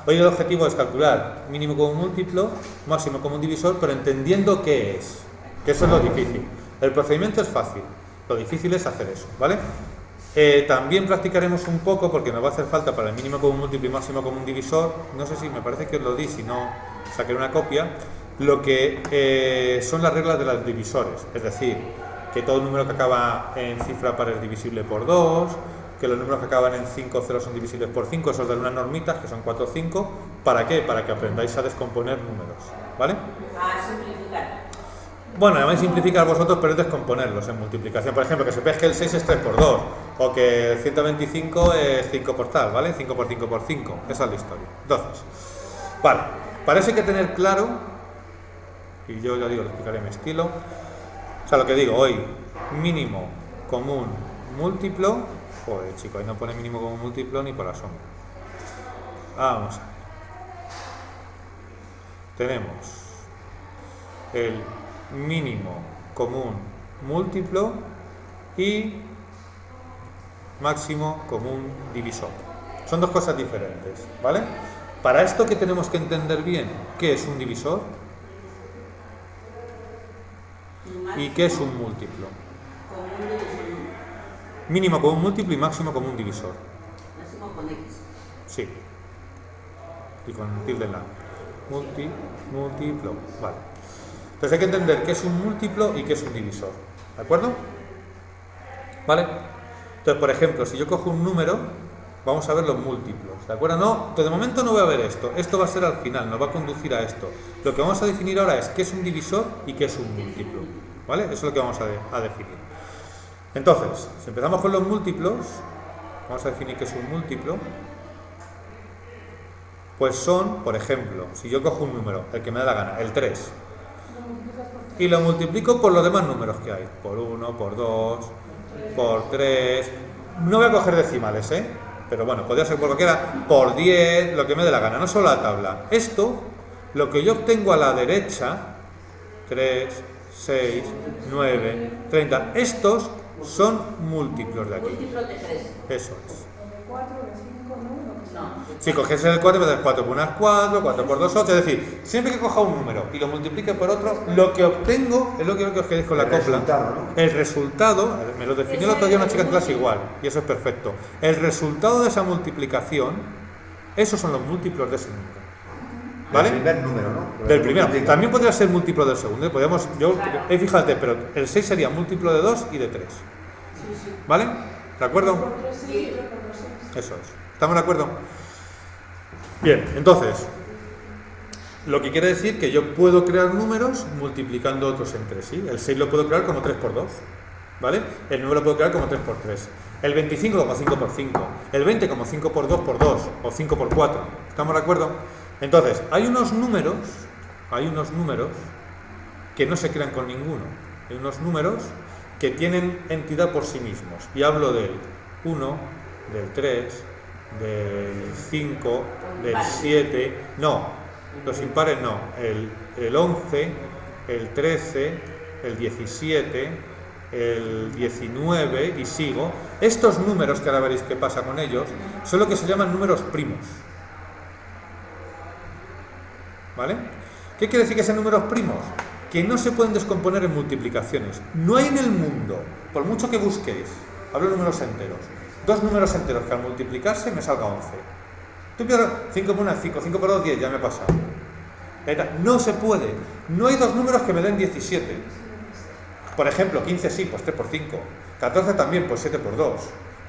Hoy el objetivo es calcular mínimo común múltiplo, máximo común divisor, pero entendiendo qué es, que eso es lo difícil. El procedimiento es fácil, lo difícil es hacer eso, ¿vale? También practicaremos un poco, porque nos va a hacer falta para el mínimo común múltiplo y máximo común divisor, no sé si me parece que os lo di, si no sacaré una copia, lo que son las reglas de los divisores, es decir, que todo número que acaba en cifra par es divisible por 2, que los números que acaban en 5 o 0 son divisibles por 5, esos de unas normitas, que son 4 o 5. ¿Para qué? Para que aprendáis a descomponer números, ¿vale? A simplificar. Bueno, además simplificar vosotros, pero es descomponerlos en multiplicación. Por ejemplo, que sepáis que el 6 es 3 por 2, o que el 125 es 5 por tal, ¿vale? 5 por 5 por 5, esa es la historia. Entonces, vale, para eso hay que tener claro, y yo ya digo, lo explicaré en mi estilo, o sea, lo que digo hoy, mínimo común múltiplo. Joder, chicos, ahí no pone mínimo común múltiplo ni por asomo. Vamos a ver. Tenemos el mínimo común múltiplo y máximo común divisor. Son dos cosas diferentes, ¿vale? Para esto que tenemos que entender bien qué es un divisor y qué es un múltiplo. Mínimo común múltiplo y máximo común divisor. Máximo con X. Sí. Y con tilde en la. Múltiplo. Vale. Entonces hay que entender qué es un múltiplo y qué es un divisor. ¿De acuerdo? ¿Vale? Entonces, por ejemplo, si yo cojo un número, vamos a ver los múltiplos. ¿De acuerdo? No, de momento no voy a ver esto. Esto va a ser al final, nos va a conducir a esto. Lo que vamos a definir ahora es qué es un divisor y qué es un múltiplo. ¿Vale? Eso es lo que vamos a definir. Entonces, si empezamos con los múltiplos, vamos a definir qué es un múltiplo, pues son, por ejemplo, si yo cojo un número, el que me da la gana, el 3, y lo multiplico por los demás números que hay, por 1, por 2, por 3, no voy a coger decimales, pero bueno, podría ser por lo que era, por 10, lo que me dé la gana, no solo la tabla. Esto, lo que yo obtengo a la derecha, 3, 6, 9, 30, estos son múltiplos de aquí. Múltiplos de 3. Eso es. 4, de 5, no. Si coges el 4, me das 4 por 1 es 4, 4 por 2 8, es decir, siempre que coja un número y lo multiplique por otro, lo que obtengo es lo que quiero que os quedéis con la copla. Resultado, ¿no? El resultado, me lo definió el otro día una chica en clase igual, y eso es perfecto. El resultado de esa multiplicación, esos son los múltiplos de ese número. ¿Vale? El primer número, ¿no? Del primero. También podría ser múltiplo del segundo. Podríamos, fíjate, pero el 6 sería múltiplo de 2 y de 3. ¿Vale? ¿De acuerdo? Eso es. ¿Estamos de acuerdo? Bien, entonces, lo que quiere decir que yo puedo crear números multiplicando otros entre sí. El 6 lo puedo crear como 3 por 2. ¿Vale? El 9 lo puedo crear como 3 por 3. El 25 como 5 por 5. El 20 como 5 por 2 por 2. O 5 por 4. ¿Estamos de acuerdo? Entonces, hay unos números que no se crean con ninguno. Hay unos números que tienen entidad por sí mismos. Y hablo del 1, del 3, del 5, del 7. No, los impares no. El 11, el 13, el 17, el 19 y sigo. Estos números, que ahora veréis qué pasa con ellos, son lo que se llaman números primos. ¿Vale? ¿Qué quiere decir que sean números primos? Que no se pueden descomponer en multiplicaciones. No hay en el mundo, por mucho que busquéis, hablo de números enteros, dos números enteros que al multiplicarse me salga 11. Tú pierdes 5 por 1 es 5, 5 por 2 10, ya me he pasado. No se puede. No hay dos números que me den 17. Por ejemplo, 15 sí, pues 3 por 5. 14 también, pues 7 por 2.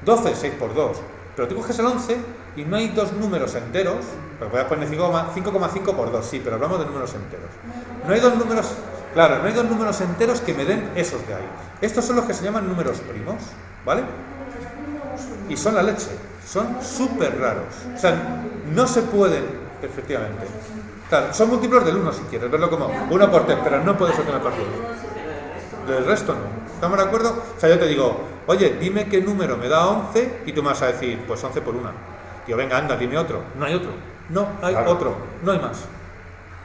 12, 6 por 2. Pero tú coges el 11 y no hay dos números enteros, pero puedes poner 5,5 por 2, sí, pero hablamos de números enteros. No hay dos números, claro, no hay dos números enteros que me den esos de ahí. Estos son los que se llaman números primos, ¿vale? Y son la leche, son súper raros. O sea, no se pueden, efectivamente. Claro, son múltiplos del 1 si quieres, verlo como 1 por 3, pero no puedes ser una parte del resto no. ¿Estamos de acuerdo? O sea, yo te digo, oye, dime qué número me da 11 y tú me vas a decir, pues 11 por 1. Tío, venga, anda, dime otro. No hay otro. No hay otro. No hay más.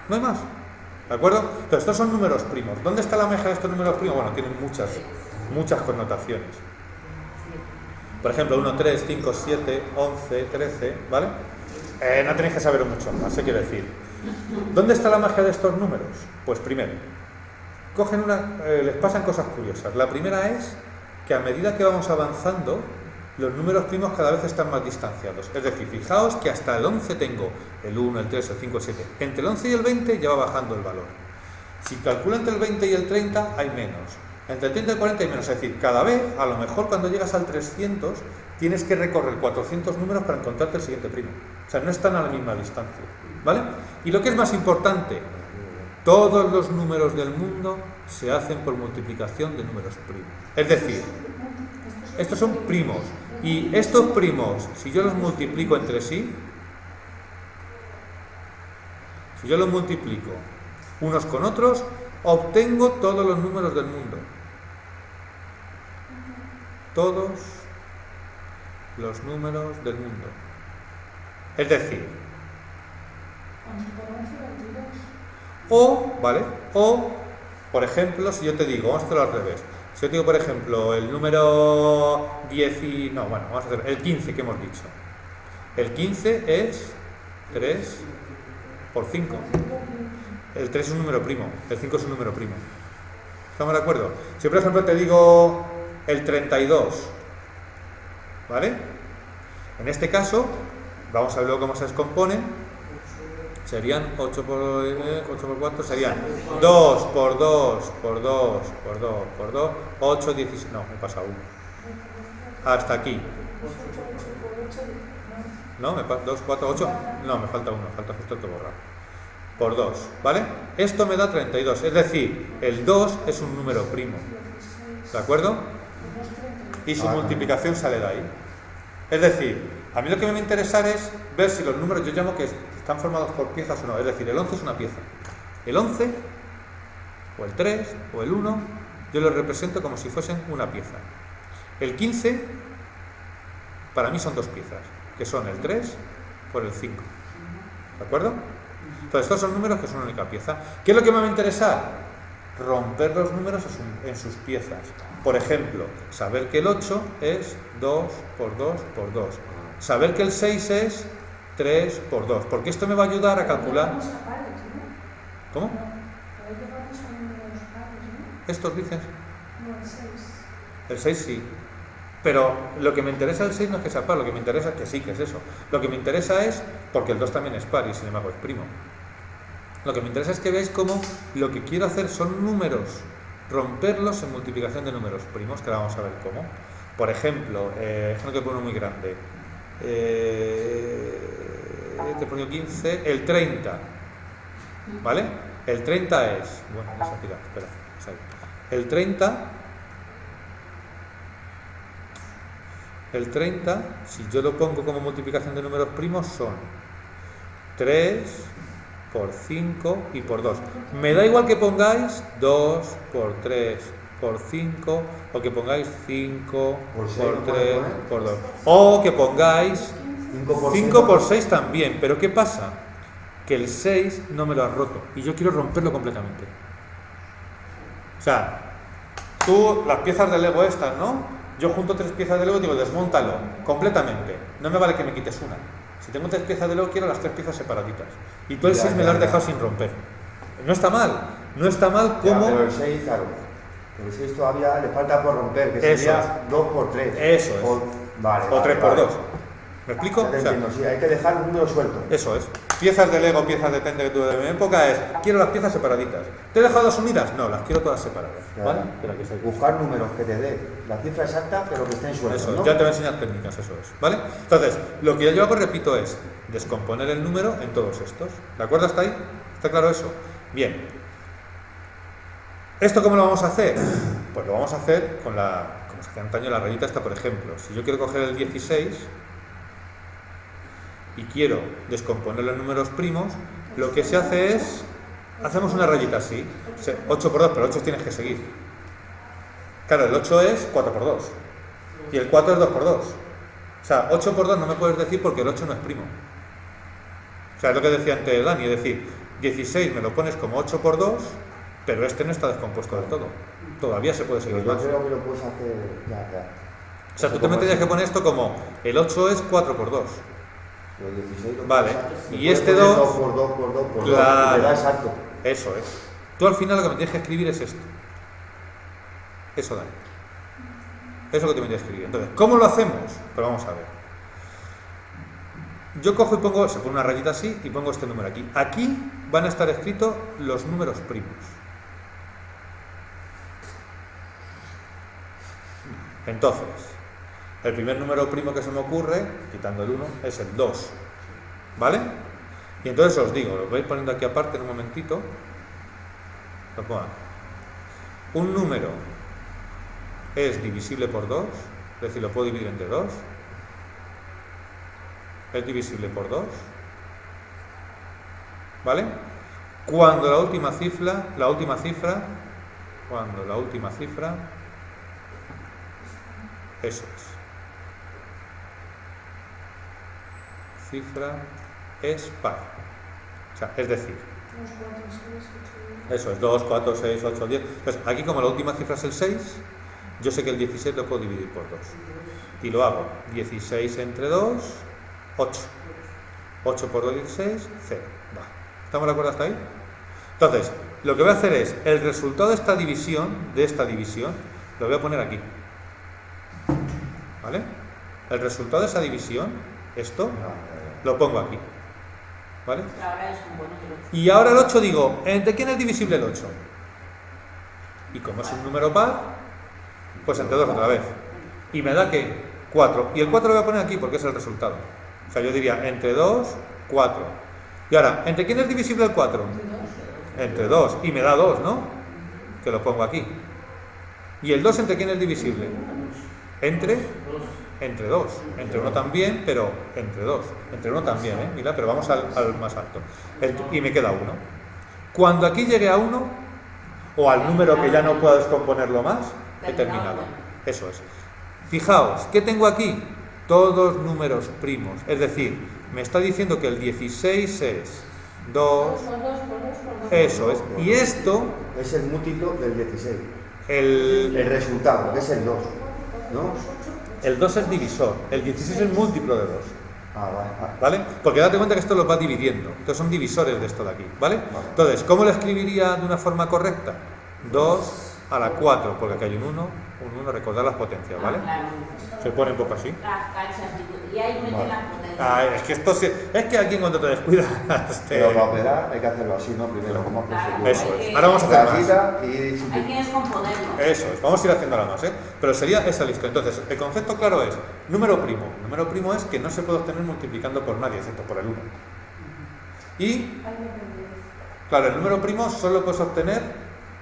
No hay más. ¿De acuerdo? Entonces, estos son números primos. ¿Dónde está la meja de estos números primos? Bueno, tienen muchas connotaciones. Por ejemplo, 1, 3, 5, 7, 11, 13, ¿vale? No tenéis que saber mucho más, quiero decir. ¿Dónde está la magia de estos números? Pues primero, les pasan cosas curiosas. La primera es que a medida que vamos avanzando, los números primos cada vez están más distanciados. Es decir, fijaos que hasta el 11 tengo el 1, el 3, el 5, el 7. Entre el 11 y el 20 ya va bajando el valor. Si calculo entre el 20 y el 30 hay menos. Entre el 30 y el 40 hay menos. Es decir, cada vez, a lo mejor cuando llegas al 300, tienes que recorrer 400 números para encontrarte el siguiente primo. O sea, no están a la misma distancia. ¿Vale? Y lo que es más importante, todos los números del mundo se hacen por multiplicación de números primos. Es decir, estos son primos. Y estos primos, si yo los multiplico entre sí, si yo los multiplico unos con otros, obtengo todos los números del mundo. Todos los números del mundo. Es decir, ¿vale? O, por ejemplo, si yo te digo, vamos a hacerlo al revés. Si yo te digo, por ejemplo, el número 10 vamos a hacer el 15 que hemos dicho. El 15 es 3 por 5. El 3 es un número primo, el 5 es un número primo. ¿Estamos de acuerdo? Si por ejemplo te digo el 32, ¿vale? En este caso, vamos a ver luego cómo se descompone. Serían 8 por 4, serían 2 por 2 por 2 por 2 por 2, 8, 16, no, me pasa 1. Hasta aquí. ¿No? 2, 4, 8, no, me falta 1, falta justo otro borrado. Por 2, ¿vale? Esto me da 32, es decir, el 2 es un número primo. ¿De acuerdo? Y su multiplicación sale de ahí. Es decir, a mí lo que me va a interesar es ver si los números, yo llamo que están formados por piezas o no. Es decir, el 11 es una pieza. El 11, o el 3, o el 1, yo los represento como si fuesen una pieza. El 15, para mí son dos piezas, que son el 3 por el 5. ¿De acuerdo? Entonces, estos son números que son una única pieza. ¿Qué es lo que me va a interesar? Romper los números en sus piezas. Por ejemplo, saber que el 8 es 2 por 2 por 2. Saber que el 6 es 3 por 2. Porque esto me va a ayudar a calcular. ¿Cómo? ¿Estos dicen? El 6 sí. Pero lo que me interesa del 6 no es que sea par, lo que me interesa es que sí, que es eso. Lo que me interesa es, porque el 2 también es par y sin embargo es primo. Lo que me interesa es que veáis cómo lo que quiero hacer son números, romperlos en multiplicación de números primos, que ahora vamos a ver cómo. Por ejemplo, no te pongo muy grande. Te pongo 15, el 30. ¿Vale? El 30 es. Bueno, esa tira, espera. El 30, si yo lo pongo como multiplicación de números primos, son 3 por 5 y por 2. Me da igual que pongáis 2 por 3 por 5 o que pongáis 5 por 3 por 2. O que pongáis 5 por 6 también. Pero ¿qué pasa? Que el 6 no me lo has roto y yo quiero romperlo completamente. O sea, tú las piezas de Lego estas, ¿no? Yo junto 3 piezas de Lego y digo, desmóntalo completamente. No me vale que me quites una. Si tengo 3 piezas de Lego, quiero las 3 piezas separaditas. Y tú el 6 me lo has dejado sin romper. No está mal. No está mal como... pero el 6, claro. Pero el 6 todavía le falta por romper, que sería 2 por 3. Eso es. O 3 por 2. ¿Me explico? Ya entiendo, sí, hay que dejar un número suelto. Eso es. Piezas de Lego, piezas de Tente que tuve de mi época es, quiero las piezas separaditas. ¿Te he dejado 2 unidas? No, las quiero todas separadas. ¿Vale? Buscar números que te dé la cifra exacta, pero que estén sueltos. Eso es, ¿no? ya te voy a enseñar técnicas, eso es. ¿Vale? Entonces, lo que yo hago, repito, es descomponer el número en todos estos. ¿De acuerdo hasta ahí? ¿Está claro eso? Bien. ¿Esto cómo lo vamos a hacer? Pues lo vamos a hacer con como se hacía antaño la rayita esta, por ejemplo. Si yo quiero coger el 16 y quiero descomponerlo en números primos, lo que se hace es, hacemos una rayita así, 8 por 2, pero 8 tienes que seguir. Claro, el 8 es 4 por 2 y el 4 es 2 por 2. O sea, 8 por 2 no me puedes decir porque el 8 no es primo. O sea, es lo que decía antes Dani, es decir, 16 me lo pones como 8 por 2, pero este no está descompuesto del todo. Todavía se puede seguir Pero más. yo creo que lo puedes hacer ya. O sea, tú te tendrías que poner esto como el 8 es 4 por 2. Pero 16 lo Vale, pasa, y le este puedes poner 2, 2 por 2 por 2 por 2, claro. y te da exacto. Eso es. Tú al final lo que me tienes que escribir es esto. Eso da. Eso es lo que te me tienes que escribir. Entonces, ¿cómo lo hacemos? Pero vamos a ver. Yo cojo y pongo, se pone una rayita así y pongo este número aquí. Aquí van a estar escritos los números primos. Entonces, el primer número primo que se me ocurre, quitando el 1, es el 2. ¿Vale? Y entonces os digo, lo voy a ir poniendo aquí aparte en un momentito. Lo pongo. Un número es divisible por 2, es decir, lo puedo dividir entre 2. Es divisible por 2. ¿Vale? Cuando la última cifra, eso es. Cifra es par. O sea, es decir, eso es 2, 4, 6, 8, 10. Entonces, aquí como la última cifra es el 6, yo sé que el 16 lo puedo dividir por 2. Y lo hago. 16 entre 2, 8. 8 por 2, 16, 0. Va. ¿Estamos de acuerdo hasta ahí? Entonces, lo que voy a hacer es, el resultado de esta división, lo voy a poner aquí. ¿Vale? El resultado de esa división, esto, lo pongo aquí. ¿Vale? Ahora es un buen número. Y ahora el 8 digo, ¿entre quién es divisible el 8? Y como es un número par, pues entre 2 otra vez. Y me da que 4. Y el 4 lo voy a poner aquí porque es el resultado. O sea, yo diría entre 2, 4. Y ahora, ¿entre quién es divisible el 4? Entre 2. Y me da 2, ¿no? Que lo pongo aquí. ¿Y el 2 entre quién es divisible? Entre 2. Entre 1 también, pero entre 2. Entre 1 también, ¿eh? Mira, pero vamos al más alto. Y me queda 1. Cuando aquí llegue a 1, o al número que ya no puedo descomponerlo más, he terminado. Eso es. Fijaos, ¿qué tengo aquí? Todos números primos. Es decir, me está diciendo que el 16 es 2. Eso es. Y esto... Es el múltiplo del 16. El resultado, que es el 2. ¿No? El 2 es divisor. El 16 es múltiplo de 2. Ah, vale. ¿Vale? Porque date cuenta que esto lo va dividiendo. Entonces son divisores de esto de aquí. ¿Vale? Entonces, ¿cómo lo escribiría de una forma correcta? 2 a la 4, porque aquí hay un 1, recordar las potencias, ¿vale? Claro. Se pone un poco así. Las canchas y ahí meten las potencias. Ah, es que esto es que aquí cuando te descuidas Pero para operar hay que hacerlo así, ¿no? Primero, como Claro. Eso es. Ahora vamos a hacer más. Hay que descomponerlo. Eso es. Vamos a ir haciendo ahora más, ¿eh? Pero sería esa lista. Entonces, el concepto claro es número primo. Número primo es que no se puede obtener multiplicando por nadie, excepto por el 1. Y, claro, el número primo solo puedes obtener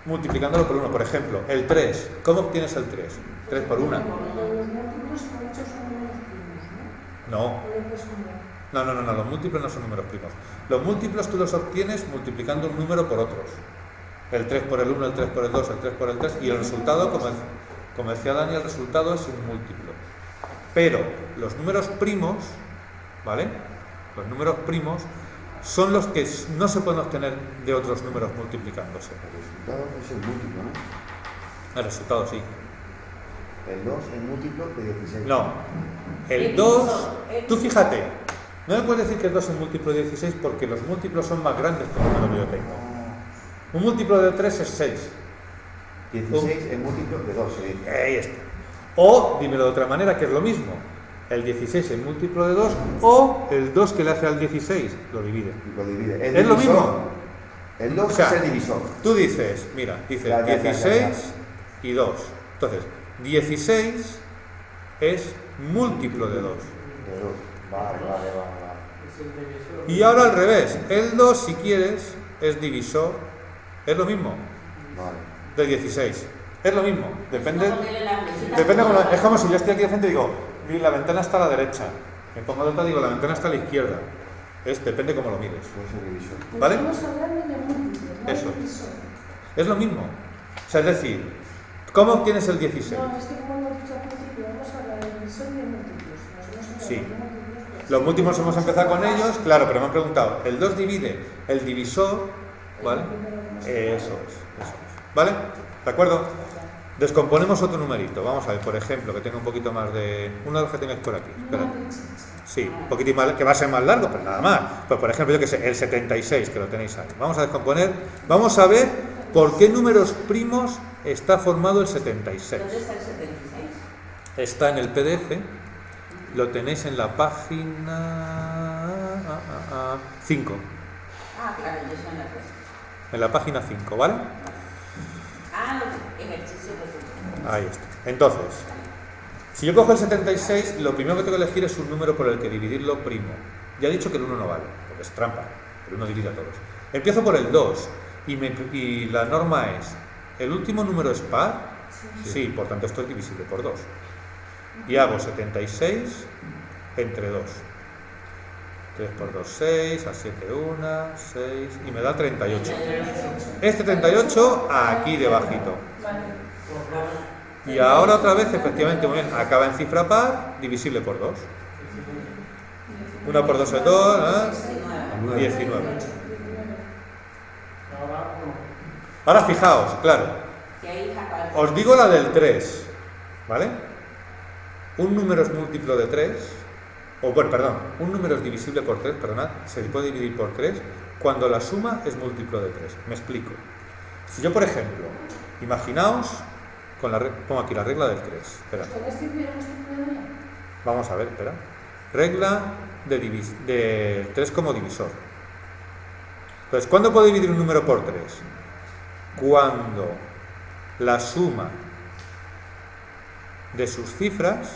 multiplicándolo por 1. Por ejemplo, el 3. ¿Cómo obtienes el 3? 3 por 1. No. No, los múltiplos no son números primos. Los múltiplos tú los obtienes multiplicando un número por otros. El 3 por el 1, el 3 por el 2, el 3 por el 3, y el resultado, como decía Dani, el resultado es un múltiplo. Pero los números primos, ¿vale? Los números primos son los que no se pueden obtener de otros números multiplicándose. El resultado es el múltiplo, ¿no? El resultado sí. El 2 es múltiplo de 16. No. El 2, tú fíjate, no me puedes decir que el 2 es múltiplo de 16 porque los múltiplos son más grandes que el número que yo tengo. Un múltiplo de 3 es 6. 16 es múltiplo de 2, se dice. Ahí está. O, dímelo de otra manera, que es lo mismo. El 16 es múltiplo de 2 o el 2 que le hace al 16 lo divide. Lo divide. Es lo mismo. El 2 O sea, es el divisor. Tú dices, mira, dices Ya. 16 y 2. Entonces, 16 es múltiplo de 2. De 2. Vale. Y ahora al revés, el 2, si quieres, es divisor, es lo mismo, Vale. de 16. Es lo mismo, depende Ponerle las mesitas Depende por como los es como si yo estoy aquí de frente y digo, la ventana está a la derecha. Me pongo de otra y digo, la ventana está a la izquierda. Depende cómo lo mires. Pues el divisor. ¿Vale? Estamos hablando de múltiplos, no Eso. de divisor. Es lo mismo. O sea, es decir, ¿cómo obtienes el 16? No, es que como hemos dicho al principio, vamos a hablar de divisor y de múltiplos. Nos hemos Sí. hablado de múltiplos, pues, Los múltiplos hemos empezado con ellos, claro, pero me han preguntado, ¿el 2 divide el divisor? ¿Vale? Eso es. ¿Vale? ¿De acuerdo? Descomponemos otro numerito. Vamos a ver, por ejemplo, que tenga un poquito más de... Uno de los que tengáis por aquí. Espera. Sí, un poquitín más, que va a ser más largo, pero nada más. Pues por ejemplo, yo que sé, el 76, que lo tenéis ahí. Vamos a descomponer, vamos a ver por qué números primos está formado el 76. ¿Dónde está el 76? Está en el PDF, lo tenéis en la página 5. Ah, claro, yo soy en la 3. En la página 5, ¿vale? Ah, los ejercicios de Ahí está. Entonces, si yo cojo el 76, lo primero que tengo que elegir es un número por el que dividirlo primo. Ya he dicho que el 1 no vale, porque es trampa. El 1 divide a todos. Empiezo por el 2 y la norma es, ¿el último número es par? Sí, por tanto esto es divisible por 2. Y hago 76 entre 2. 3 por 2, 6, a 7, 1, 6, y me da 38. Este 38 aquí debajito. Y ahora otra vez, efectivamente, muy bien, acaba en cifra par, divisible por 2. 1 por 2 es 2, 19. Ahora fijaos, claro, os digo la del 3, ¿vale? Un número es múltiplo de 3, o bueno, perdón, un número es divisible por 3, perdonad, se puede dividir por 3 cuando la suma es múltiplo de 3. Me explico. Si yo, por ejemplo, imaginaos, pongo aquí la regla del 3. Espera. Vamos a ver, espera. Regla de 3 como divisor. Entonces, ¿cuándo puedo dividir un número por 3? Cuando la suma de sus cifras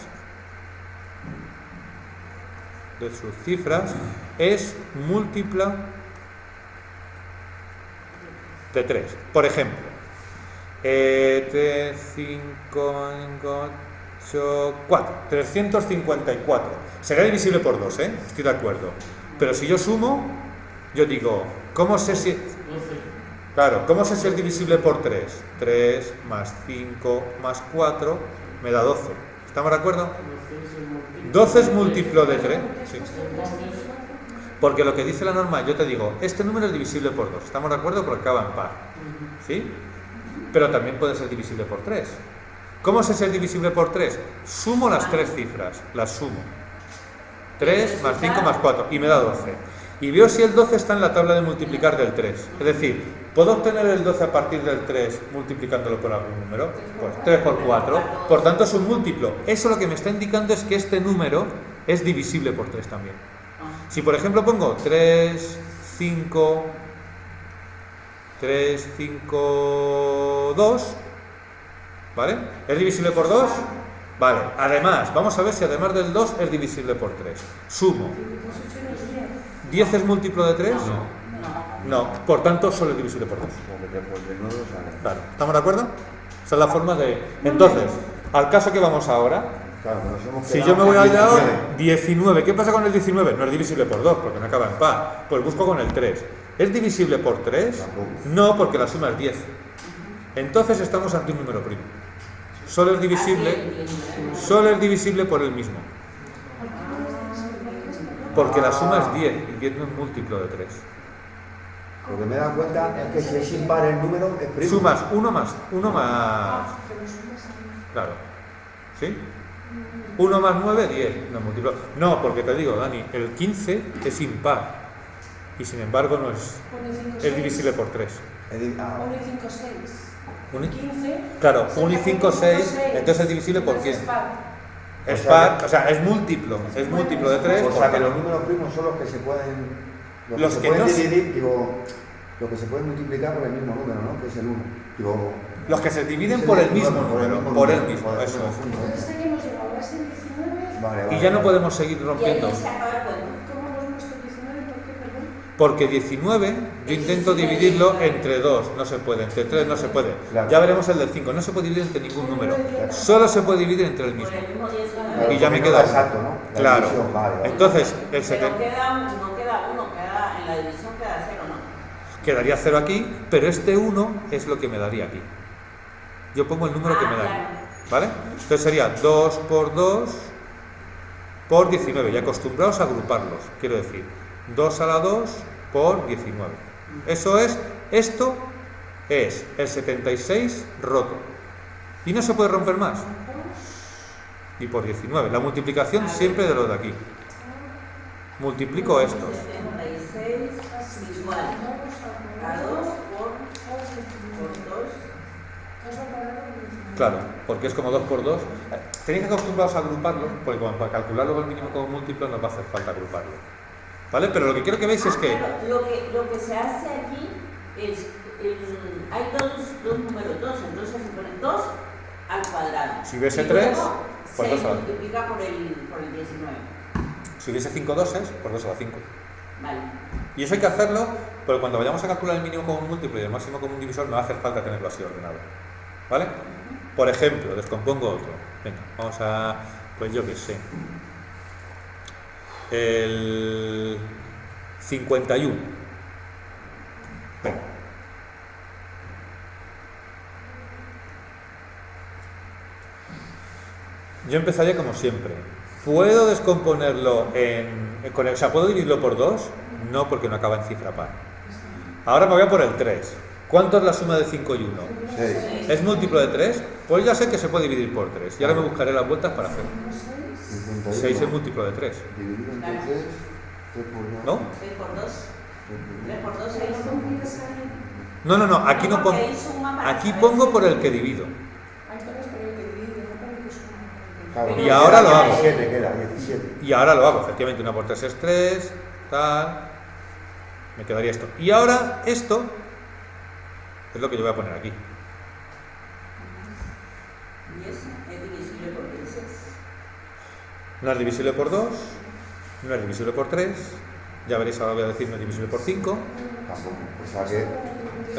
es múltipla de 3. Por ejemplo, 3, 5, 8, 4. 354. Será divisible por 2, ¿eh? Estoy de acuerdo. Pero si yo sumo, yo digo, ¿cómo sé si...? Claro, ¿cómo sé si es divisible por 3? 3 más 5 más 4 me da 12. ¿Estamos de acuerdo? 12 es múltiplo de 3. Sí. Porque lo que dice la norma, yo te digo, este número es divisible por 2. ¿Estamos de acuerdo? Porque acaba en par. ¿Sí? Pero también puede ser divisible por 3. ¿Cómo sé si es divisible por 3? Sumo las 3 cifras. Las sumo. 3 más 5 más 4. Y me da 12. Y veo si el 12 está en la tabla de multiplicar del 3. Es decir, ¿puedo obtener el 12 a partir del 3 multiplicándolo por algún número? Pues 3 por 4. Por tanto, es un múltiplo. Eso lo que me está indicando es que este número es divisible por 3 también. Si, por ejemplo, pongo 3, 5, 2, ¿vale? ¿Es divisible por 2? Vale. Además, vamos a ver si además del 2 es divisible por 3. Sumo. ¿10 es múltiplo de 3? No. Por tanto, solo es divisible por 2. Claro. ¿Estamos de acuerdo? Esa es la forma de... Entonces, al caso que vamos ahora, si yo me voy al lado 19, ¿qué pasa con el 19? No es divisible por 2, porque no acaba en par. Pues busco con el 3. ¿Es divisible por 3? No, porque la suma es 10. Entonces estamos ante un número primo. Solo es divisible por el mismo. Porque la suma es 10 y 10 no es múltiplo de 3. Lo que me he dado cuenta es que si es impar el número es primo. Sumas 1 más. Claro. ¿Sí? 1 más 9, 10. No, múltiplo. No, porque te digo, Dani, el 15 es impar. Y sin embargo no es divisible por 3. 1 y 5, 6. 15. Claro, 1 y 5, 6. Entonces es divisible por quién. Es par, o sea, es múltiplo de 3. O sea, que los números primos son los que se pueden... Los que se pueden dividir, los que se pueden multiplicar por el mismo número, ¿no? Que es el 1. Los que se dividen por el mismo número, eso es. Entonces seguimos llegando a ese 19. Vale. Y ya no podemos seguir Y rompiendo. ahí se acaba el cuento. ¿Cómo hemos puesto 19? ¿Por qué, perdón? Porque 19, yo intento dividirlo entre 2, no se puede, entre 3 no se puede. Claro. Ya veremos el del 5, no se puede dividir entre ningún número. Solo se puede dividir entre el Por mismo. el mismo 10 Y ya me queda queda exacto, ¿no? La Claro. división, vale. Entonces, el Pero 70 no queda 1, en la división queda 0, ¿no? quedaría 0 aquí, pero este 1 es lo que me daría aquí. Yo pongo el número que me da. ¿Vale? Entonces sería 2 por 2 por 19. Y acostumbraos a agruparlos. Quiero decir, 2 a la 2 por 19. Esto es el 76 roto. Y no se puede romper más. Y por 19. La multiplicación siempre de lo de aquí. multiplico estos. 76 igual a 2 por 2. Claro, porque es como 2 por 2. Tenéis que acostumbraros a agruparlo, porque como para calcular luego el mínimo común múltiplo nos va a hacer falta agruparlo. ¿Vale? Pero lo que quiero que veáis es que... Claro, lo que se hace aquí es, hay dos números 2, entonces se ponen 2 al cuadrado. Si hubiese Y 3, luego por se 2 a la... multiplica por el 19. Si hubiese 5 doses, por 2 a la 5. Vale. Y eso hay que hacerlo, pero cuando vayamos a calcular el mínimo común múltiplo y el máximo común divisor, me va a hacer falta tenerlo así ordenado. ¿Vale? Por ejemplo, descompongo otro. Venga, vamos a... Pues yo qué sé. El 51. Venga. Yo empezaría como siempre. ¿Puedo descomponerlo o sea, ¿puedo dividirlo por 2? No, porque no acaba en cifra par. Ahora me voy a por el 3. ¿Cuánto es la suma de 5 y 1? 6. ¿Es múltiplo de 3? Pues ya sé que se puede dividir por 3. Y ahora me buscaré las vueltas para hacerlo. 6 es múltiplo de 3. Dividido entre 3, 3 por 2. ¿No? 6 por 2. 3 por 2, 6. No, aquí no pongo. Aquí pongo por el que divido. Claro, Y ahora lo hago. 17 queda, 17. Y ahora lo hago, efectivamente, 1 por 3 es 3, tal. Me quedaría esto. Y ahora esto es lo que yo voy a poner aquí. Y eso es divisible por 16. No es divisible por 2, no es divisible por 3. Ya veréis, ahora voy a decir no es divisible por 5. Tampoco. O sea que.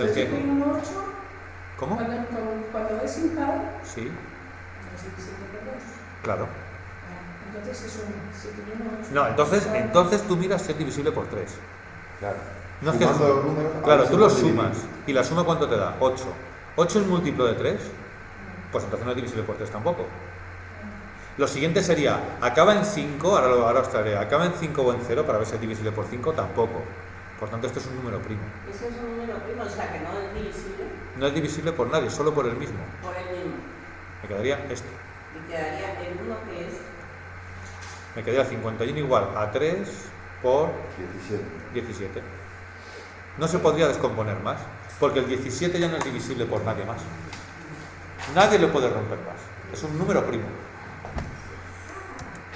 ¿El qué? Un 8, ¿Cómo? cuando es impar, Sí, no es divisible por 2. claro. Entonces es un 7 y 1, 8. No, entonces tú miras si es divisible por 3. Claro. No es que, Sumando los números, a claro, ver tú si los puede dividir. sumas. ¿Y la suma cuánto te da? 8. ¿8 es múltiplo de 3? Pues entonces no es divisible por 3 tampoco. Lo siguiente sería, ¿acaba en 5? Ahora os traeré. ¿Acaba en 5 o en 0 para ver si es divisible por 5? Tampoco. Por tanto, esto es un número primo. Ese es un número primo, o sea que no es divisible No es divisible por nadie, solo por el mismo. por el mismo. Me quedaría esto. Y quedaría el 1 que es Me quedaría 51 igual a 3 por 17. 17. No se podría descomponer más, porque el 17 ya no es divisible por nadie más. Nadie lo puede romper más. Es un número primo.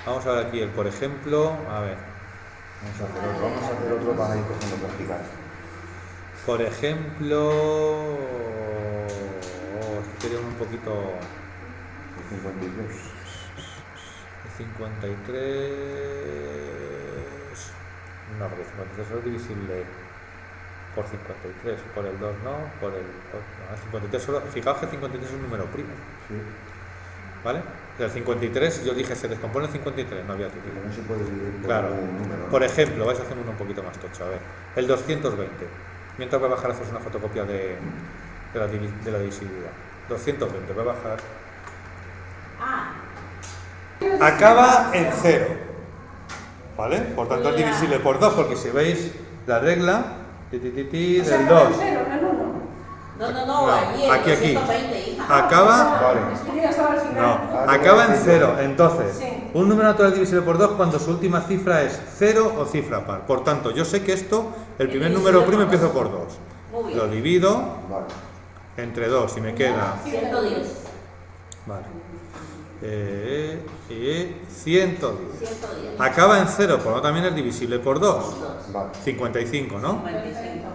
Vamos a ver aquí el, por ejemplo, a ver. Vamos a hacer otro para ir cogiendo prácticas. Por ejemplo, quería un poquito. El 53. El 53. No, porque el 53 solo es divisible por 53. Por el 2 no, por el 53 solo. Fijaos que el 53 es un número primo. Sí. ¿Vale? El 53, yo dije, se descompone el 53, no había título. Pero no se puede dividir por Claro. un número, ¿no? Por ejemplo, vais a hacer uno un poquito más tocho. A ver, el 220. Mientras voy a bajar a hacer una fotocopia de la divisibilidad. 220, voy a bajar. Acaba en 0. ¿Vale? Por tanto es divisible por 2, porque si veis la regla del 2. No, aquí. 220, hija. Acaba. Vale. Es que ya estaba al final. No, acaba en 0. Entonces, Sí. un número natural es divisible por 2 cuando su última cifra es 0 o cifra par. Por tanto, yo sé que esto, el primer número primo empiezo por 2. Muy bien. Lo divido Vale. entre 2 y me queda. 110. Vale. 110. 110. Acaba en 0, por lo tanto también es divisible por 2. Vale. 55, ¿no? 55.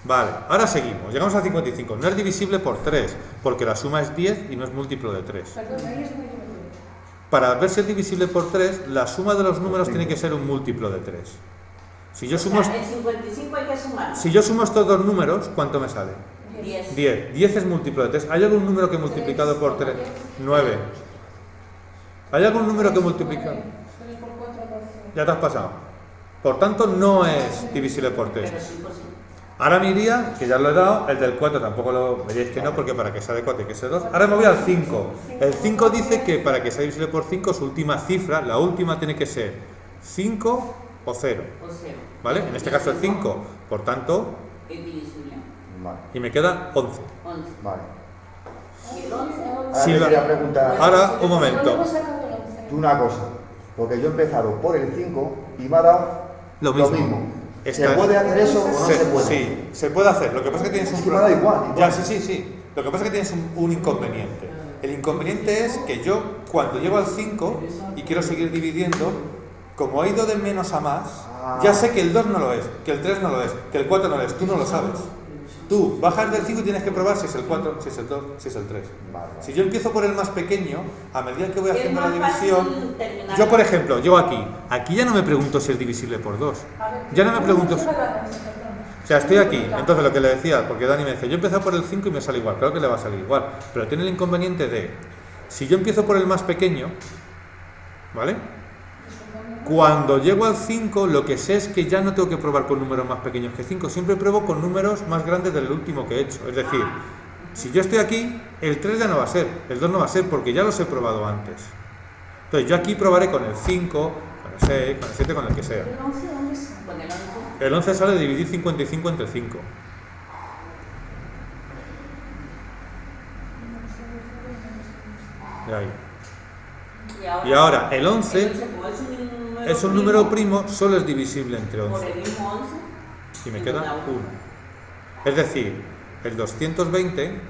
Vale, ahora seguimos. Llegamos a 55. No es divisible por 3, porque la suma es 10 y no es múltiplo de 3. Perdón, ahí es donde yo me quedo. Para ver si es divisible por 3, la suma de los números tiene que ser un múltiplo de 3. Si yo O sumo, sea, el 55 hay que sumar. si yo sumo estos dos números, ¿cuánto me sale? 10. 10. 10 es múltiplo de 3. ¿Hay algún número que multiplicado por 3? 9. ¿Hay algún número que multiplicado? 3 por 4 por 5. Ya te has pasado. Por tanto, no es divisible por 3. Pero sí, pues sí. Ahora me iría, que ya lo he dado, el del 4 tampoco lo veréis que no, porque para que sea de 4 hay que ser 2. Ahora me voy al 5. El 5 dice que para que sea divisible por 5, su última cifra, la última, tiene que ser 5 o 0. O 0. ¿Vale? En este caso es 5. Por tanto, Es divisible. Vale. y me queda 11. 11. Vale. Y el 11. Ahora Sí, te la- quería preguntar Ahora, un ¿Dónde momento. hemos sacado el 11? tú una cosa. Porque yo he empezado por el 5 y me ha dado Lo mismo. ¿Se puede hacer eso o no se puede? Sí, se puede hacer. Lo que pasa es que tienes un me da igual. Ya, sí. Lo que pasa es que tienes un inconveniente. El inconveniente es que yo, cuando llego al 5 y quiero seguir dividiendo, como he ido de menos a más, ya sé que el 2 no lo es, que el 3 no lo es, que el 4 no lo es. Tú no lo sabes. Tú bajas del 5 y tienes que probar si es el 4, si es el 2, si es el 3. Vale. Si yo empiezo por el más pequeño, a medida que voy Es haciendo la más división, fácil terminar. yo por ejemplo, llego aquí ya no me pregunto si es divisible por 2. Ya no me pregunto. O sea, estoy aquí, entonces lo que le decía, porque Dani me dice, yo he empezado por el 5 y me sale igual, claro que le va a salir igual, pero tiene el inconveniente de, si yo empiezo por el más pequeño, ¿vale? Cuando llego al 5, lo que sé es que ya no tengo que probar con números más pequeños que 5, siempre pruebo con números más grandes del último que he hecho. Es decir, si yo estoy aquí, el 3 ya no va a ser, el 2 no va a ser, porque ya los he probado antes. Entonces yo aquí probaré con el 5, con el 6, con el 7, con el que sea. ¿El 11 dónde está? Con el 11. El 11 sale de dividir 55 entre 5. De ahí. Y ahora, el 11 como es un número primo, solo es divisible entre por 11. el mismo 11. Y me queda 1. Es decir, el 220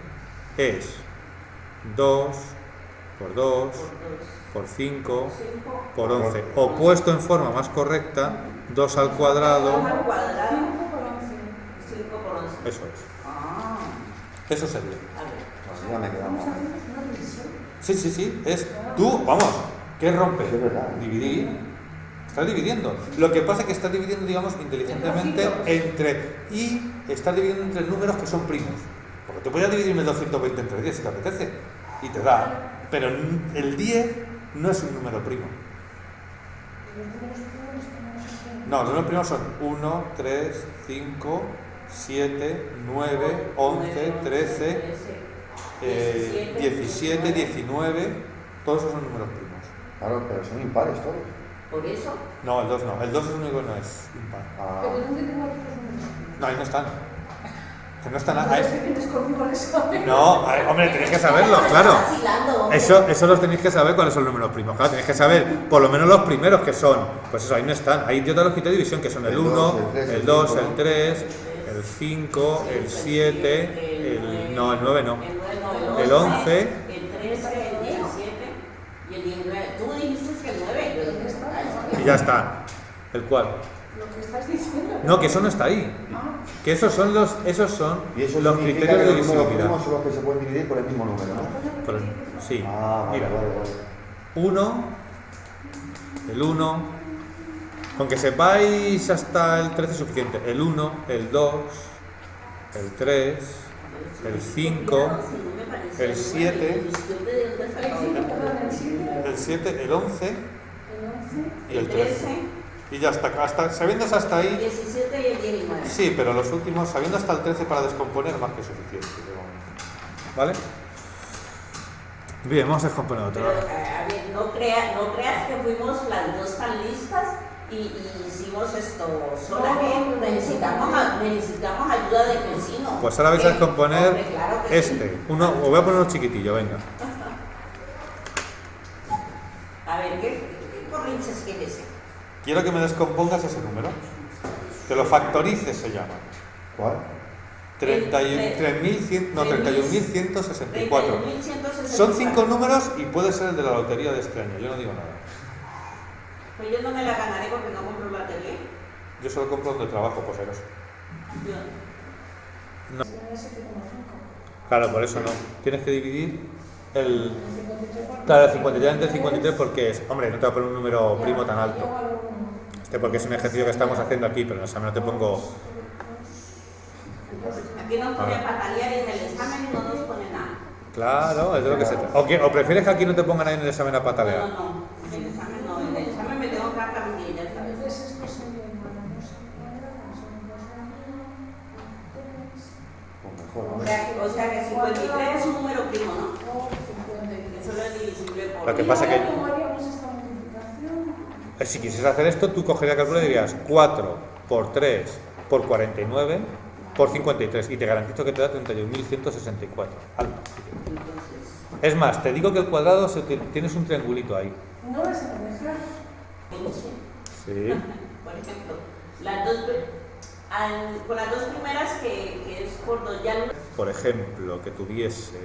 es 2 por 2 por 5 por 11. O puesto en forma más correcta, 2 al cuadrado. 2 al cuadrado. 5 por 11. 5 por 11. Eso es. Ah, Eso sería. a ver. Pues ya me quedamos. Vamos a hacer una revisión. Sí. Es tú, vamos, ¿qué rompe? Sí, es verdad. Dividir. Estás dividiendo. Lo que pasa es que estás dividiendo, digamos, inteligentemente estás dividiendo entre números que son primos. Porque tú podrías dividirme el 220 entre 10 si te apetece. Y te da. Pero el 10 no es un número primo. Los números primos tenemos en No, los números primos son 1, 3, 5, 7, 9, 11, 13, 17, 19. Todos esos son números primos. Claro, pero son impares todos. Por eso. No, el 2 no. El 2 es único y no es impar. ¿Pero dónde tengo los números? No, ahí no están. Que no están Entonces, ahí. ¿qué tienes conmigo el examen? No, hombre, tenéis que saberlo, claro. Vacilando. Eso los tenéis que saber cuáles son los números primos. Claro, tenéis que saber por lo menos los primeros que son. Pues eso, ahí no están. Ahí yo te los quité de división, que son el 1, el 2, el 3, el 5, el 7, el 9 no. El 11. El 13, el 17 y el 19. Tú dijiste que el 9. Y ya está. ¿El cual? Lo que estás diciendo. No, que eso no está ahí. Que esos son los Y eso los significa criterios que de los números divisibilidad. primos son los que se pueden dividir por el mismo número, ¿no? Pero- sí. Ah, vale, Mira. vale. 1, el 1, con que sepáis hasta el 13 es suficiente. El 1, el 2, el 3, el 5, el 7, el 7, el 11 y el 13. Y ya hasta sabiendo hasta ahí, 17 y el 19. sí, pero los últimos, sabiendo hasta el 13 para descomponer, más que suficiente. ¿Vale? Bien, vamos a descomponer otra Pero, vez. a ver, no creas que fuimos las dos tan listas y hicimos esto solamente. Necesitamos ayuda del vecino. Pues ahora vais a descomponer Hombre, claro que sí. os voy a poner uno chiquitillo, venga. A ver, ¿qué corrinches quieres? Quiero que me descompongas ese número. Que lo factorices se llama. ¿Cuál? 31.164. 31.164. Son 5 números y puede ser el de la lotería de este año. Yo no digo nada. Pues yo no me la ganaré porque no compro la tele. Yo solo compro donde trabajo, por si acaso. No. Claro, por eso no. Tienes que dividir el... Claro, el 53 entre el 53 porque es... Hombre, no te voy a poner un número primo tan alto. Porque es un ejercicio que estamos haciendo aquí, pero en el examen no te pongo... Aquí nos pone patalear y en el examen no nos pone nada. Claro, es de lo que se trata. ¿O prefieres que aquí no te pongan ahí en el examen a patalear? No, en el examen no. En el examen me tengo que arrepentir, ya sabes. Pues mejor, ¿no? O sea que 53 es un número primo, ¿no? Que solo es divisible por... Lo que pasa que... Si quisieras hacer esto, tú cogerías el cálculo y dirías 4 por 3 por 49 por 53 y te garantizo que te da 31.164. Alto. Entonces, Es más, te digo que el cuadrado tienes un triangulito ahí. No vas a dejar. Sí. Por ejemplo, con las dos primeras que es por 2 ya no. Por ejemplo, que tuviese,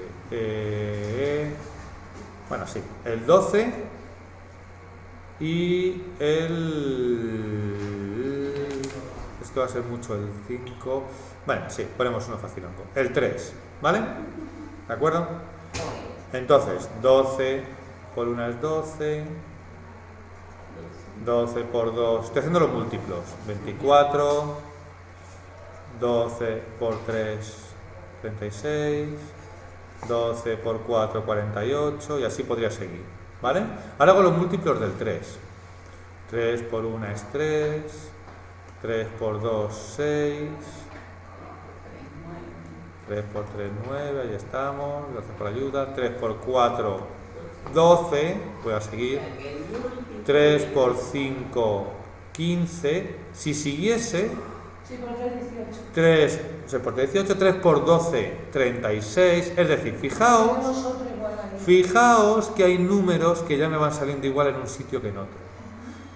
bueno, sí, el 12 y es que va a ser mucho el 5, bueno, sí, ponemos uno fácil, el 3, ¿vale? ¿De acuerdo? Entonces, 12 por 1 es 12, 12 por 2, estoy haciendo los múltiplos, 24, 12 por 3, 36, 12 por 4, 48, y así podría seguir, ¿vale? Ahora hago los múltiplos del 3. 3 por 1 es 3, 3 por 2, 6, 3 por 3, 9, ahí estamos, gracias por la ayuda, 3 por 4, 12, voy a seguir, 3 por 5, 15, si siguiese, Sí, por 3, 18. 3, o sea, por 18, 3 por 12, 36, es decir, fijaos que hay números que ya me van saliendo igual en un sitio que en otro.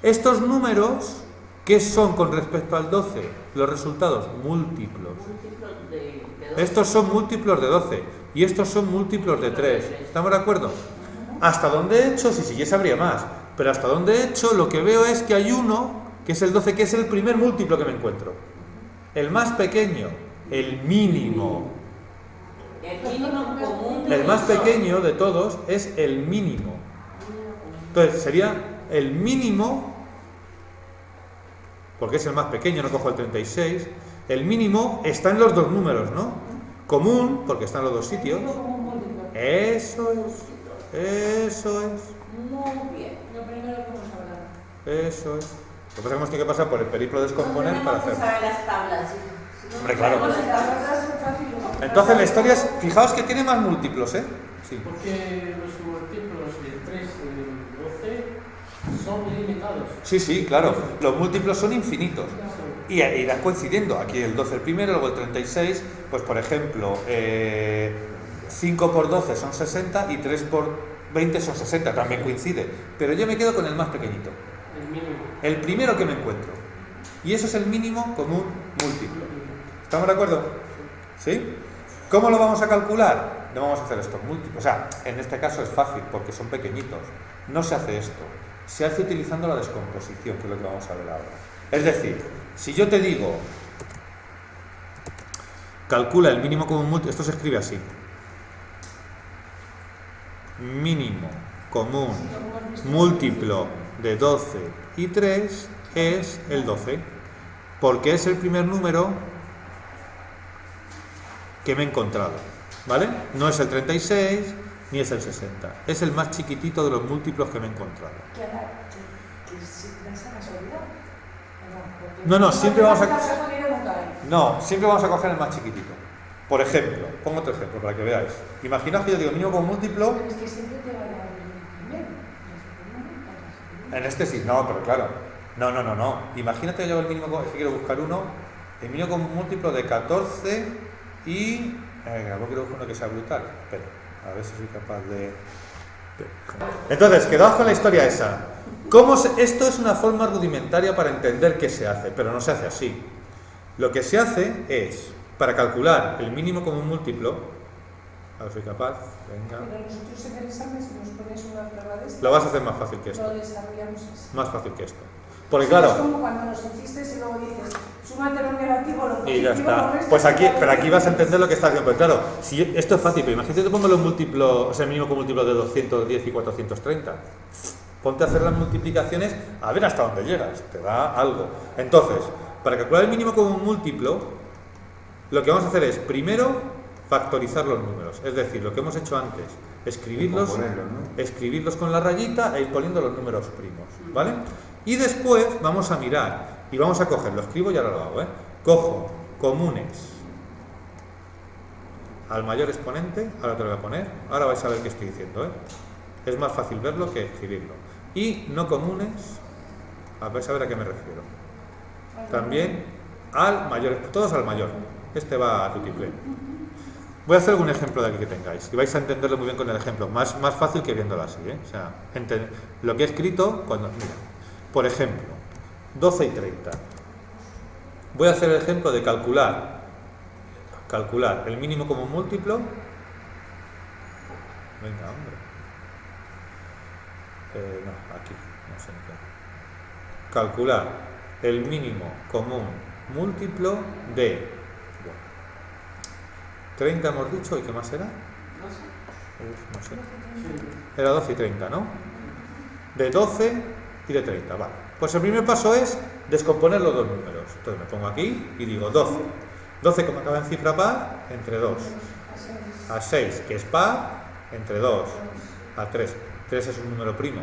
Estos números, ¿qué son con respecto al 12? Los resultados múltiplos. Estos son múltiplos de 12 y estos son múltiplos de 3. ¿Estamos de acuerdo? Hasta donde he hecho, si siguiese habría más, pero hasta donde he hecho lo que veo es que hay uno, que es el 12, que es el primer múltiplo que me encuentro. El más pequeño, el mínimo. El más pequeño de todos es el mínimo. Entonces sería el mínimo, porque es el más pequeño, no cojo el 36. El mínimo está en los dos números, ¿no? Común, porque está en los dos sitios. Eso es. Muy bien. Lo primero que hemos hablado. Eso es. Lo que pasa es que hemos tenido que pasar por el periplo de descomponer para hacerlo. Saber las tablas. Hombre, claro. Las tablas son fáciles. Entonces la historia es, fijaos que tiene más múltiplos, ¿eh? Sí. Porque los múltiplos del 3 y del 12 son ilimitados. Sí, claro. Los múltiplos son infinitos. Y irán coincidiendo. Aquí el 12 el primero, luego el 36. Pues por ejemplo, 5 por 12 son 60 y 3 por 20 son 60. También coincide. Pero yo me quedo con el más pequeñito. El mínimo. El primero que me encuentro. Y eso es el mínimo común múltiplo. ¿Estamos de acuerdo? ¿Sí? ¿Cómo lo vamos a calcular? No vamos a hacer estos múltiplos. O sea, en este caso es fácil porque son pequeñitos. No se hace esto. Se hace utilizando la descomposición, que es lo que vamos a ver ahora. Es decir, si yo te digo, calcula el mínimo común múltiplo, esto se escribe así. Mínimo común múltiplo de 12 y 3 es el 12, porque es el primer número que me he encontrado, ¿vale? No es el 36 ni es el 60, es el más chiquitito de los múltiplos que me he encontrado. No, siempre vamos a coger el más chiquitito. Por ejemplo, pongo otro ejemplo para que veáis. Imaginaos que yo digo mínimo común múltiplo. Es que siempre te va a dar el primero. En este sí, no, pero claro. No. Imagínate que yo el mínimo, si quiero buscar uno, el mínimo común múltiplo de 14 y. Quiero buscar uno que sea brutal. Espera, a ver si soy capaz de. Entonces, quedaos con la historia esa. Esto es una forma rudimentaria para entender qué se hace, pero no se hace así. Lo que se hace es, para calcular el mínimo común múltiplo, a ver si soy capaz, venga. Pero nosotros en el examen, si nos pones una prueba de esto, Lo vas a hacer más fácil que esto. lo desarrollamos así. Más fácil que esto. Porque Es claro, como cuando nos hiciste y luego dices, súmate lo negativo, lo positivo, y ya lo está. resto, Pues aquí, y pero aquí vas a entender lo que está haciendo. Pues claro, si esto es fácil, pero imagínate que te pongo los múltiplos, o sea, el mínimo común múltiplo de 210 y 430. Ponte a hacer las multiplicaciones a ver hasta dónde llegas, te da algo. Entonces, para calcular el mínimo común múltiplo, lo que vamos a hacer es, primero, factorizar los números. Es decir, lo que hemos hecho antes, escribirlos con la rayita e ir poniendo los números primos, ¿vale? Y después vamos a mirar y vamos a coger, lo escribo y ahora lo hago, cojo comunes al mayor exponente, ahora te lo voy a poner, ahora vais a ver qué estoy diciendo, es más fácil verlo que escribirlo. Y no comunes, vais a ver a qué me refiero. También al mayor, todos al mayor. Este va a tutiplén. Voy a hacer algún ejemplo de aquí que tengáis y vais a entenderlo muy bien con el ejemplo, más fácil que viéndolo así, O sea, lo que he escrito, mira, Por ejemplo, 12 y 30. Voy a hacer el ejemplo de calcular el mínimo común múltiplo. Venga, hombre. No, aquí, no sé ni qué. Calcular el mínimo común múltiplo de 30 hemos dicho, ¿y qué más era? No sé. Era 12 y 30, ¿no? De 12 y de 30, vale. Pues el primer paso es descomponer los dos números. Entonces me pongo aquí y digo 12. 12 como acaba en cifra par, entre 2. A 6, que es par, entre 2. A 3. 3 es un número primo.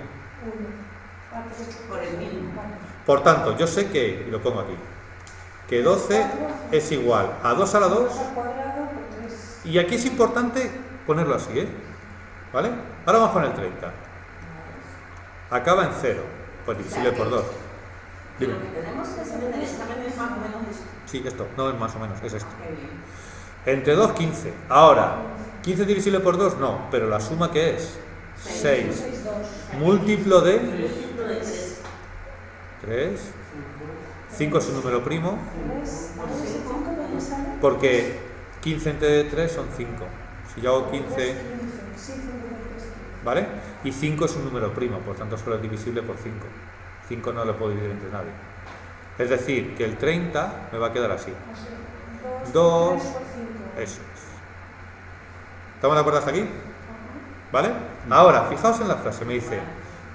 Por el mínimo. Por tanto, yo sé que, y lo pongo aquí, que 12 es igual a 2 a la 2. Y aquí es importante ponerlo así, ¿eh? ¿Vale? Ahora vamos con el 30. Acaba en 0, pues divisible por 2. Dime. Lo que tenemos que hacer en el examen es más o menos esto. Sí, esto, no es más o menos, es esto. Qué bien. Entre 2, 15. Ahora, 15 divisible por 2, no, pero la suma ¿qué es? 6. Múltiplo de Múltiplo de 3. 3. 5 es un número primo, Por 5. porque 15 entre 3 son 5. Si yo hago 15, ¿vale? Y 5 es un número primo, por tanto solo es divisible por 5. 5 no lo puedo dividir entre nadie. Es decir, que el 30 me va a quedar así. 2, eso es. ¿Estamos de acuerdo hasta aquí? ¿Vale? Ahora, fijaos en la frase, me dice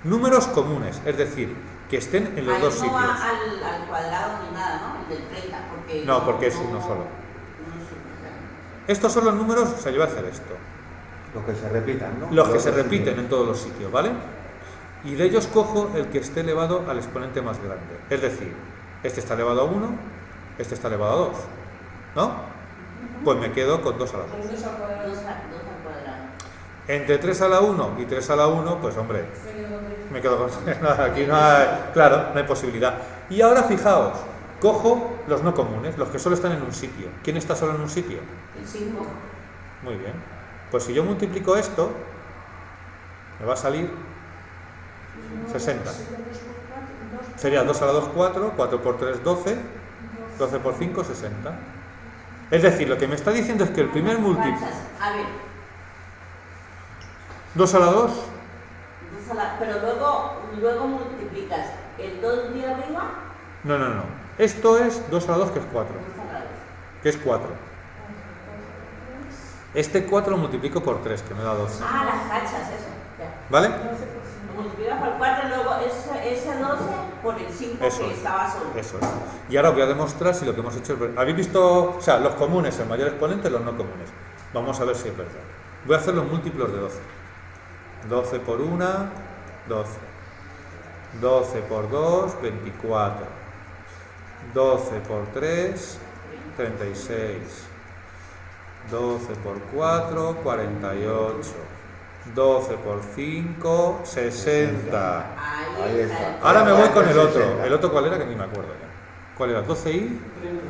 números comunes, es decir, que estén en los dos Ahí no va sitios. al cuadrado ni nada, ¿no? El del 30, porque... No, porque es uno solo. Estos son los números, o sea, yo voy a hacer esto. Los que se repitan, ¿no? Los que se repiten en todos los sitios, ¿vale? Y de ellos cojo el que esté elevado al exponente más grande. Es decir, este está elevado a 1, este está elevado a 2. ¿No? Pues me quedo con 2 a la 2. 2 al cuadrado. Entre 3 a la 1 y 3 a la 1, pues hombre, me quedo con... Aquí no hay... Claro, no hay posibilidad. Y ahora fijaos, cojo los no comunes, los que solo están en un sitio. ¿Quién está solo en un sitio? El 5. Muy bien. Pues si yo multiplico esto, me va a salir 60. Sería 2 a la 2, 4, 4 por 3, 12, 12 por 5, 60. Es decir, lo que me está diciendo es que el primer múltiplo... A ver, 2 a la 2, pero luego multiplicas el 2 de arriba. no. Esto es 2 a la 2, que es 4. 2 a la 2. Que es 4. Este 4 lo multiplico por 3, que me da 12. Ah, las cachas, eso. Ya. ¿Vale? Lo multiplicas por 4 y luego ese 12 por el 5 Eso que es. estaba solo. Eso es. Y ahora voy a demostrar si lo que hemos hecho es verdad. ¿Habéis visto? O sea, los comunes, el mayor exponente, los no comunes. Vamos a ver si es verdad. Voy a hacer los múltiplos de 12. 12 por 1, 12. 12 por 2, 24. 12 por 3, 36. 12 por 4, 48. 12 por 5, 60. Ahí está. Ahora me voy con el otro. ¿El otro cuál era? Que ni me acuerdo ya. ¿Cuál era? 12 y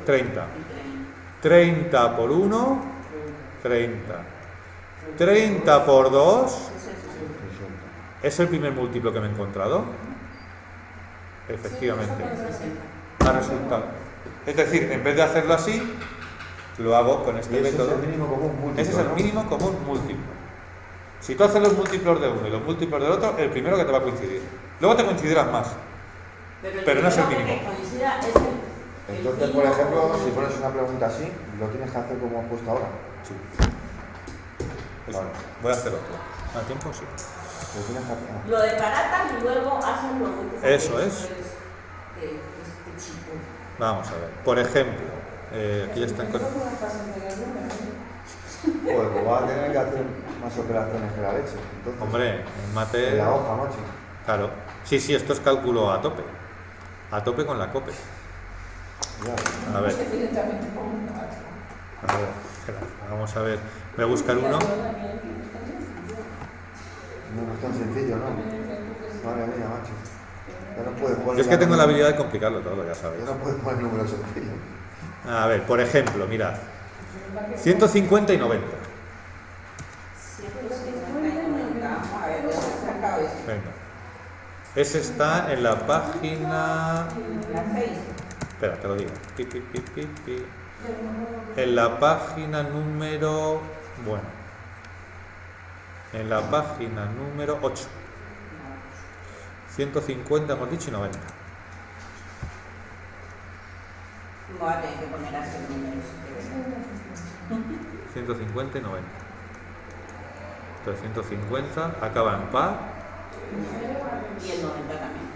30. 30 por 1, 30. 30 por 2, ¿es el primer múltiplo que me he encontrado? Efectivamente. Ha resultado. Es decir, en vez de hacerlo así, lo hago con este Y ese método. es el mínimo común múltiplo. Ese es el ¿no? mínimo común múltiplo. Si tú haces los múltiplos de uno y los múltiplos del otro, el primero que te va a coincidir. Luego te coincidirán más. Pero no es el mínimo. Que coincida es el Entonces, por mínimo ejemplo, común. si pones una pregunta así, lo tienes que hacer como has puesto ahora. Sí. Eso. Voy a hacer otro. ¿Me da tiempo? Sí. Lo tienes que hacer. Lo desbaratas y luego haces lo que Eso es. Este chico. Vamos a ver. Por ejemplo, aquí ya está en... Pues va a tener que hacer más operaciones que la leche. Entonces, Hombre, en mate... en la hoja, macho. Claro. Sí, esto es cálculo a tope. A tope con la COPE. Ya. A ver, Evidentemente a ver, espera, vamos a ver. Voy a buscar uno. No es tan sencillo, ¿no? Madre mía, macho. Ya no puedes poner. Yo es que tengo la habilidad de complicarlo todo, ya sabéis. Ya no puedes poner números sencillos. A ver, por ejemplo, mirad. 150 y 90. 150 y 90. Vamos a ver, ¿dónde has sacado eso? Venga. Ese está en la página... La 6. Espera, te lo digo. Pi, pi, pi, pi, pi. En la página número... Bueno. En la página número 8. 150 hemos dicho y 90. Voy a tener que poner así números. 150 y 90. Entonces 150 acaba en par. Y el 90 también.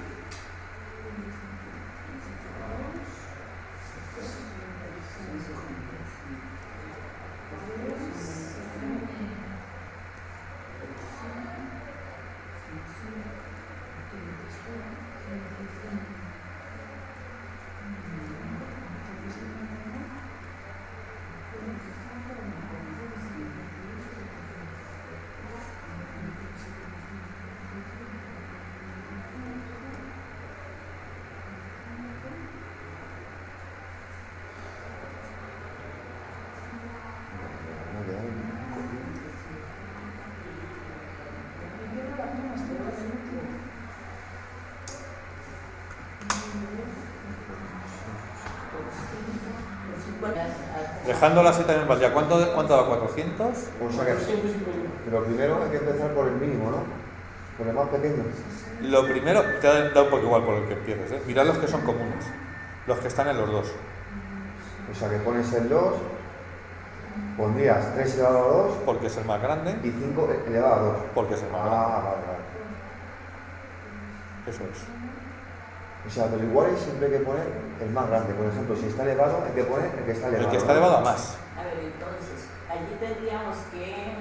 Dejándola así también valdría. ¿Cuánto da? 400. O sea que, 450. pero primero hay que empezar por el mínimo, ¿no? Por el más pequeño. Lo primero, te da un poco igual por el que empieces, ¿eh? Mirad los que son comunes. Los que están en los dos. O sea que pones el 2, pondrías 3 elevado a 2 Porque es el más grande. y 5 elevado a 2. Porque es el más grande. Ah, vale, vale. Eso es. O sea, pero igual siempre hay que poner el más grande. Por ejemplo, si está elevado, hay que poner el que está elevado. El que está elevado a más. A ver, entonces, allí tendríamos que